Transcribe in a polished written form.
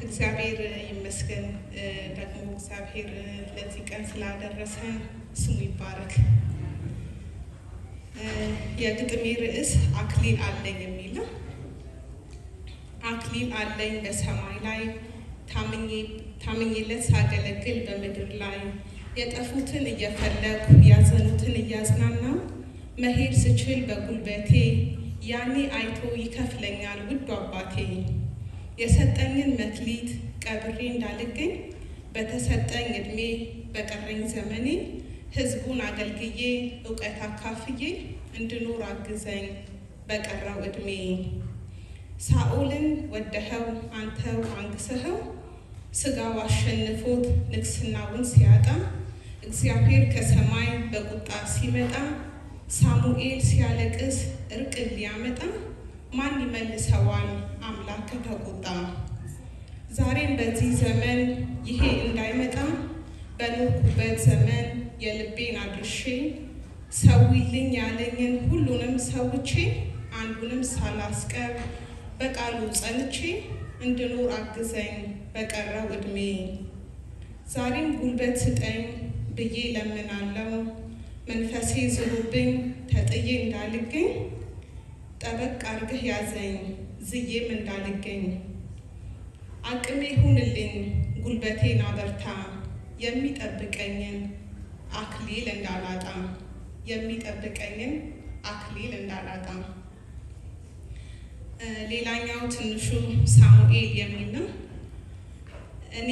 እግዚአብሔር ይመስገን ደግሞ እግዚአብሔር ለዚህ ቀን ስላደረሰን ስሙ ይባረክ። የግጥሜ ርዕስ አክሊል አለኝ የሚል ነው። አክሊል አለኝ በሰማይ ላይ ታምኜለት ሳገለግል በምድር ላይ የጠፉትን እየፈለኩ ያዘኑትን እያጽናናው መሄድ ስችል በጉልበቴ ያኔ አይቶ ይከፍለኛል ውዱ አባቴ። የሰጠኝን መክሊት ቀብሬ እንዳልገኝ በተሰጠኝ እድሜ በቀረኝ ዘመኔ ሕዝቡን አገልግዬ እውቀት አካፍዬ እንድኖር አግዘኝ በቀረው እድሜ። ሳኦልን ወደኸው አንተው አንግሰኸው ስጋው አሸንፎት ንግስናውን ሲያጣ እግዚአብሔር ከሰማይ በቁጣ ሲመጣ ሳሙኤል ሲያለቅስ እርቅን ሊያመጣ ማን ይመልሰዋል አምላክ ከተቆጣ? ዛሬም በዚህ ዘመን ይሄ እንዳይመጣ በኖርኩበት ዘመን የልቤን አድርሼ ሰዊልኝ ያለኝን ሁሉንም ሰውቼ አንዱንም ሳላስቀር በቃሉ ጸንቼ እንድኖር አግዘኝ በቀረው እድሜ። ዛሬም ጉልበት ስጠኝ ብዬ ለምናለው መንፈሴ ዝሩብኝ ተጥዬ እንዳልገኝ ጠበቅ አርገህ ያዘኝ ዝዬም እንዳልገኝ። አቅሜ ሁንልኝ ጉልበቴን አበርታ የሚጠብቀኝን አክሊል እንዳላጣ የሚጠብቀኝን አክሊል እንዳላጣ። ሌላኛው ትንሹ ሳሙኤል የሚል ነው። እኔ